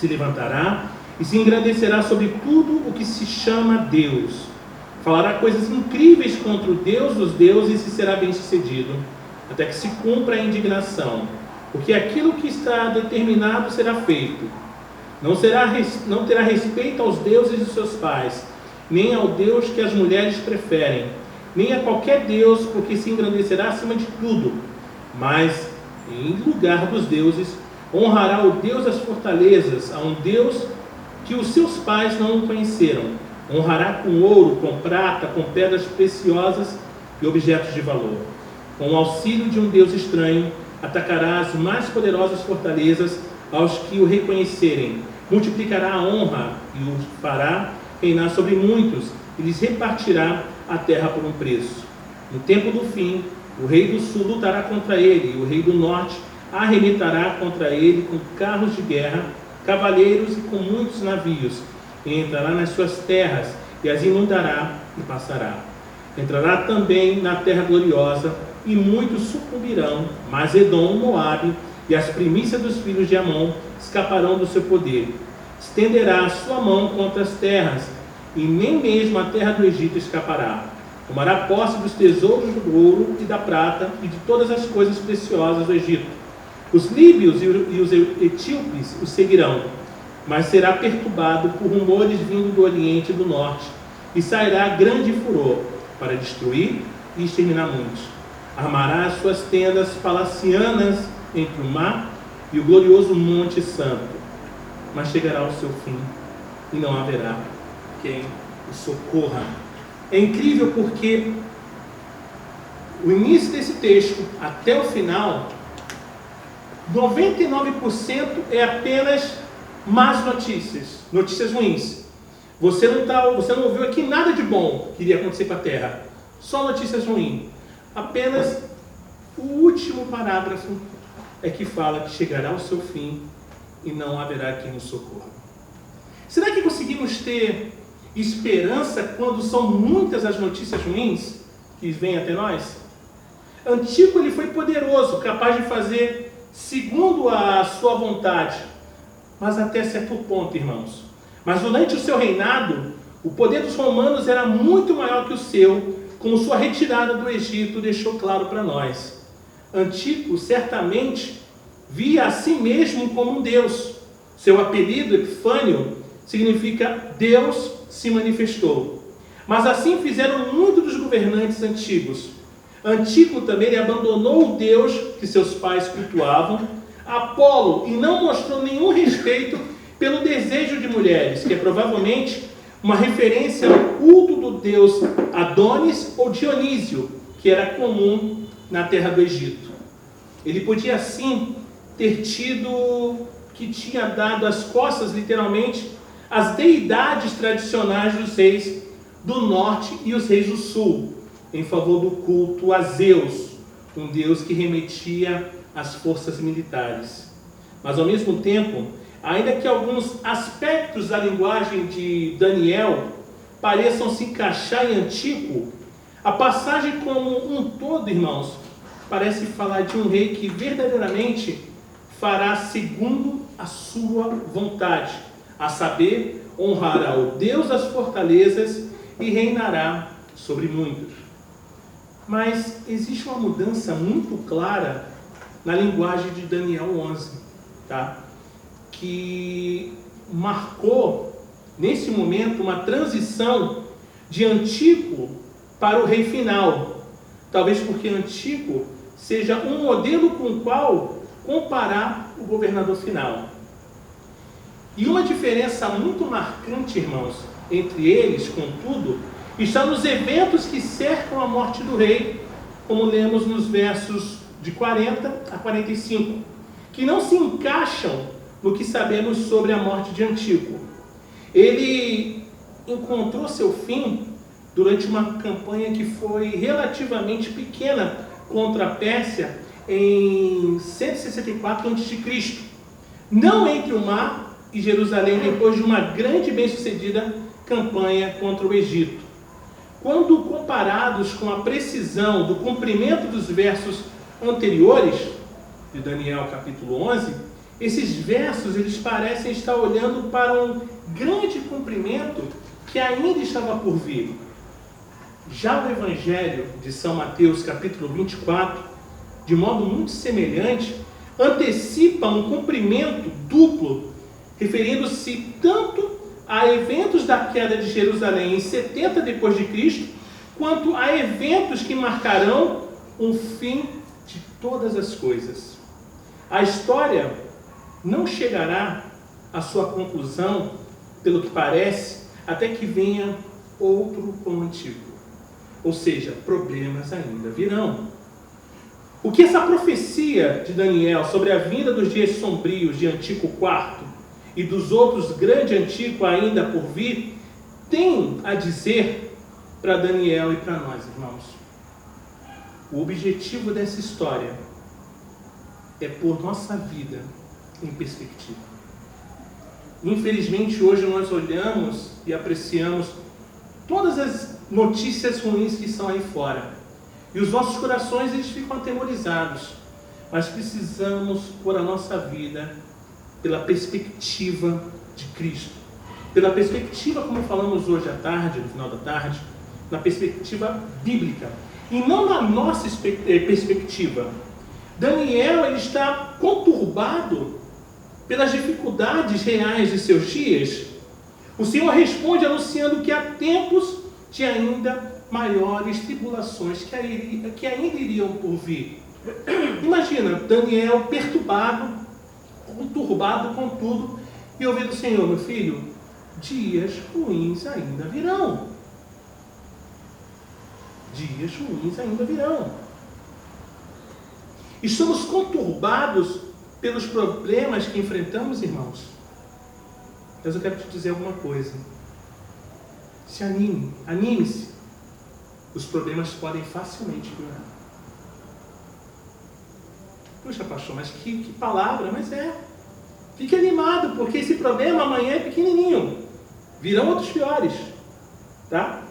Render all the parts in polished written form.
Se levantará e se engrandecerá sobre tudo o que se chama Deus. Falará coisas incríveis contra o Deus dos deuses e será bem-sucedido, até que se cumpra a indignação, porque aquilo que está determinado será feito. Não terá respeito aos deuses de seus pais, nem ao Deus que as mulheres preferem, nem a qualquer Deus, porque se engrandecerá acima de tudo. Mas, em lugar dos deuses, honrará o Deus das fortalezas, a um Deus que os seus pais não conheceram. Honrará com ouro, com prata, com pedras preciosas e objetos de valor. Com o auxílio de um Deus estranho, atacará as mais poderosas fortalezas aos que o reconhecerem. Multiplicará a honra e o fará reinar sobre muitos e lhes repartirá a terra por um preço. No tempo do fim, o rei do sul lutará contra ele, e o rei do norte arremeterá contra ele com carros de guerra, cavaleiros e com muitos navios, e entrará nas suas terras, e as inundará e passará. Entrará também na terra gloriosa, e muitos sucumbirão, mas Edom, Moabe e as primícias dos filhos de Amon escaparão do seu poder. Estenderá a sua mão contra as terras, e nem mesmo a terra do Egito escapará. Tomará posse dos tesouros do ouro e da prata e de todas as coisas preciosas do Egito. Os líbios e os etíopes o seguirão, mas será perturbado por rumores vindo do Oriente e do Norte, e sairá grande furor para destruir e exterminar muitos. Armará as suas tendas palacianas entre o mar e o glorioso Monte Santo, mas chegará ao seu fim e não haverá quem o socorra. É incrível porque o início desse texto até o final, 99% é apenas más notícias, notícias ruins. Você não ouviu aqui nada de bom que iria acontecer com a terra, só notícias ruins. Apenas o último parágrafo é que fala que chegará ao seu fim e não haverá quem o socorra. Será que conseguimos ter esperança quando são muitas as notícias ruins que vêm até nós? Antíoco, ele foi poderoso, capaz de fazer segundo a sua vontade, mas até certo ponto, irmãos. Mas durante o seu reinado, o poder dos romanos era muito maior que o seu, como sua retirada do Egito deixou claro para nós. Antíoco certamente via a si mesmo como um Deus. Seu apelido, Epifânio, significa Deus se manifestou. Mas assim fizeram muitos dos governantes antigos. Antíoco também ele abandonou o Deus que seus pais cultuavam, Apolo, e não mostrou nenhum respeito pelo desejo de mulheres, que é provavelmente uma referência ao culto do deus Adonis ou Dionísio, que era comum na terra do Egito. Ele podia assim ter tinha dado as costas, literalmente, às deidades tradicionais dos reis do norte e os reis do sul, em favor do culto a Zeus, um deus que remetia às forças militares. Mas ao mesmo tempo, ainda que alguns aspectos da linguagem de Daniel pareçam se encaixar em Antíoco, a passagem como um todo, irmãos, parece falar de um rei que verdadeiramente fará segundo a sua vontade, a saber, honrará o Deus das fortalezas e reinará sobre muitos. Mas existe uma mudança muito clara na linguagem de Daniel 11, tá? Que marcou, nesse momento, uma transição de Antíoco para o rei final. Talvez porque Antíoco seja um modelo com o qual comparar o governador final. E uma diferença muito marcante, irmãos, entre eles, contudo, está nos eventos que cercam a morte do rei, como lemos nos versos de 40 a 45, que não se encaixam no que sabemos sobre a morte de Antíoco. Ele encontrou seu fim durante uma campanha que foi relativamente pequena contra a Pérsia em 164 a.C., não entre o mar e Jerusalém, depois de uma grande e bem-sucedida campanha contra o Egito. Quando comparados com a precisão do cumprimento dos versos anteriores, de Daniel capítulo 11, esses versos eles parecem estar olhando para um grande cumprimento que ainda estava por vir. Já o Evangelho de São Mateus, capítulo 24, de modo muito semelhante, antecipa um cumprimento duplo, referindo-se tanto a eventos da queda de Jerusalém em 70 depois de Cristo, quanto a eventos que marcarão um fim de todas as coisas. A história não chegará à sua conclusão, pelo que parece, até que venha outro como antigo. Ou seja, problemas ainda virão. O que essa profecia de Daniel sobre a vinda dos dias sombrios de Antíoco IV e dos outros grande Antíoco ainda por vir tem a dizer para Daniel e para nós, irmãos? O objetivo dessa história é pôr nossa vida em perspectiva. Infelizmente, hoje nós olhamos e apreciamos todas as notícias ruins que estão aí fora. E os nossos corações eles ficam atemorizados. Mas precisamos pôr a nossa vida pela perspectiva de Cristo. Pela perspectiva, como falamos hoje à tarde, no final da tarde, na perspectiva bíblica. E não na nossa perspectiva. Daniel ele está conturbado pelas dificuldades reais de seus dias. O Senhor responde anunciando que há tempos de ainda maiores tribulações que ainda iriam por vir. Imagina, Daniel perturbado, conturbado com tudo, e ouvindo o Senhor: meu filho, dias ruins ainda virão. Dias ruins ainda virão. Estamos conturbados pelos problemas que enfrentamos, irmãos. Mas eu quero te dizer alguma coisa. Se anime-se. Os problemas podem facilmente piorar. Puxa, pastor, mas que palavra, mas é. Fique animado, porque esse problema amanhã é pequenininho. Virão outros piores. Tá?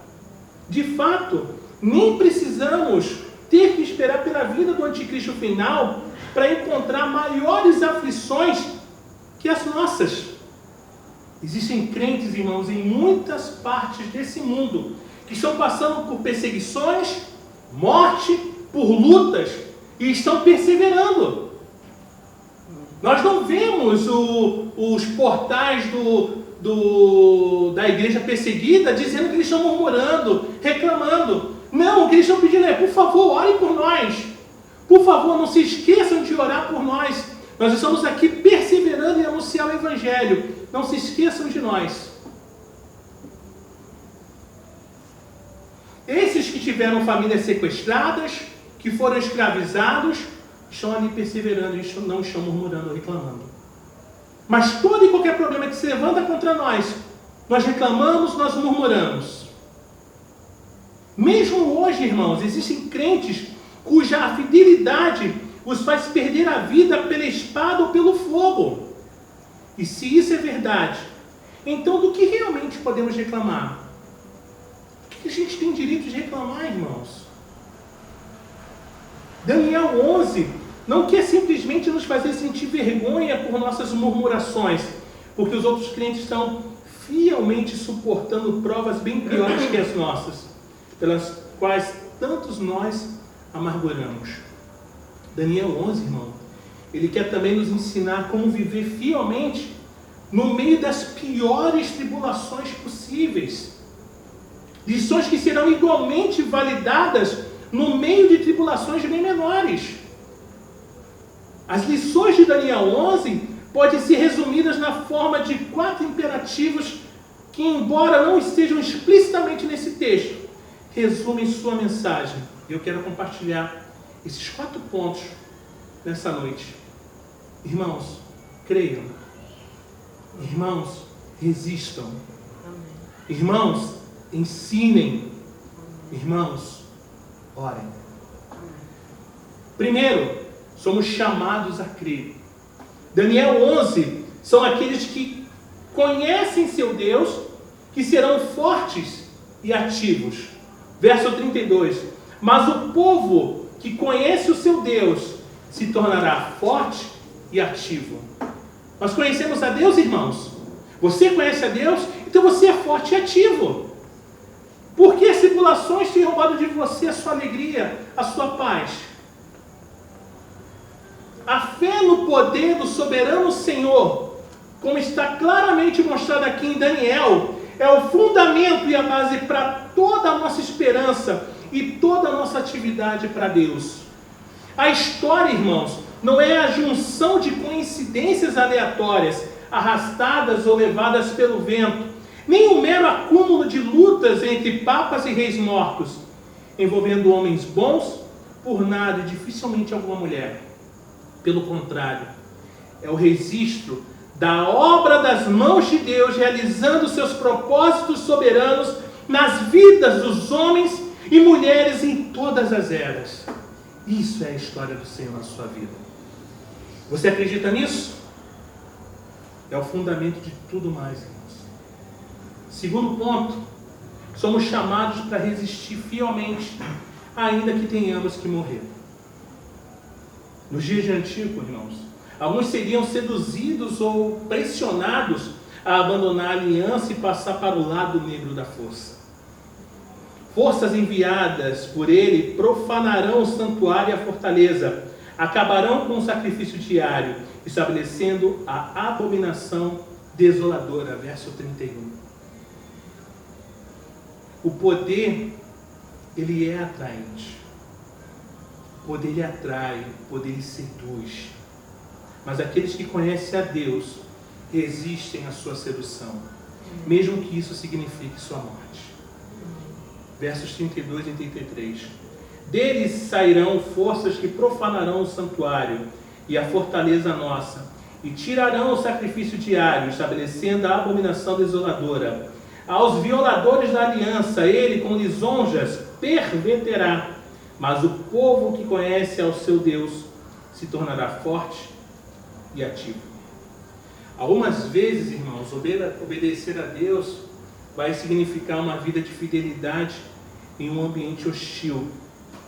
De fato, nem precisamos ter que esperar pela vida do anticristo final para encontrar maiores aflições que as nossas. Existem crentes, irmãos, em muitas partes desse mundo que estão passando por perseguições, morte, por lutas e estão perseverando. Nós não vemos os portais da igreja perseguida dizendo que eles estão murmurando, reclamando. Não, o que eles estão pedindo é: por favor, orem por nós. Por favor, não se esqueçam de orar por nós. Nós estamos aqui perseverando em anunciar o Evangelho. Não se esqueçam de nós. Esses que tiveram famílias sequestradas, que foram escravizados, estão ali perseverando e não estão murmurando ou reclamando. Mas todo e qualquer problema que se levanta contra nós reclamamos, nós murmuramos. Mesmo hoje, irmãos, existem crentes cuja fidelidade os faz perder a vida pela espada ou pelo fogo. E se isso é verdade, então do que realmente podemos reclamar? O que a gente tem direito de reclamar, irmãos? Daniel 11 não quer simplesmente nos fazer sentir vergonha por nossas murmurações, porque os outros crentes estão fielmente suportando provas bem piores que as nossas, pelas quais tantos nós amarguramos. Daniel 11, irmão, ele quer também nos ensinar como viver fielmente no meio das piores tribulações possíveis. Lições que serão igualmente validadas no meio de tribulações bem menores. As lições de Daniel 11 podem ser resumidas na forma de 4 imperativos que, embora não estejam explicitamente nesse texto, resumem sua mensagem. Eu quero compartilhar esses 4 pontos nessa noite. Irmãos, creiam. Irmãos, resistam. Irmãos, ensinem. Irmãos, orem. Primeiro, somos chamados a crer. Daniel 11 são aqueles que conhecem seu Deus, que serão fortes e ativos. Verso 32. Mas o povo que conhece o seu Deus se tornará forte e ativo. Nós conhecemos a Deus, irmãos? Você conhece a Deus? Então você é forte e ativo. Por que as tribulações têm roubado de você a sua alegria, a sua paz? A fé no poder do soberano Senhor, como está claramente mostrado aqui em Daniel, é o fundamento e a base para toda a nossa esperança e toda a nossa atividade para Deus. A história, irmãos, não é a junção de coincidências aleatórias, arrastadas ou levadas pelo vento, nem um mero acúmulo de lutas entre papas e reis mortos, envolvendo homens bons por nada e dificilmente alguma mulher. Pelo contrário, é o registro da obra das mãos de Deus realizando seus propósitos soberanos nas vidas dos homens e mulheres em todas as eras. Isso é a história do Senhor na sua vida. Você acredita nisso? É o fundamento de tudo mais, irmãos. Segundo ponto, somos chamados para resistir fielmente, ainda que tenhamos que morrer. Nos dias de antigo, irmãos, alguns seriam seduzidos ou pressionados a abandonar a aliança e passar para o lado negro da força. Forças enviadas por ele profanarão o santuário e a fortaleza, acabarão com o sacrifício diário, estabelecendo a abominação desoladora. Verso 31. O poder, ele é atraente. O poder, ele atrai, o poder, ele seduz. Mas aqueles que conhecem a Deus resistem à sua sedução, mesmo que isso signifique sua morte. Versos 32 e 33. Deles sairão forças que profanarão o santuário e a fortaleza nossa, e tirarão o sacrifício diário, estabelecendo a abominação desoladora. Aos violadores da aliança, ele com lisonjas perverterá, mas o povo que conhece ao seu Deus se tornará forte e ativo. Algumas vezes, irmãos, obedecer a Deus vai significar uma vida de fidelidade em um ambiente hostil,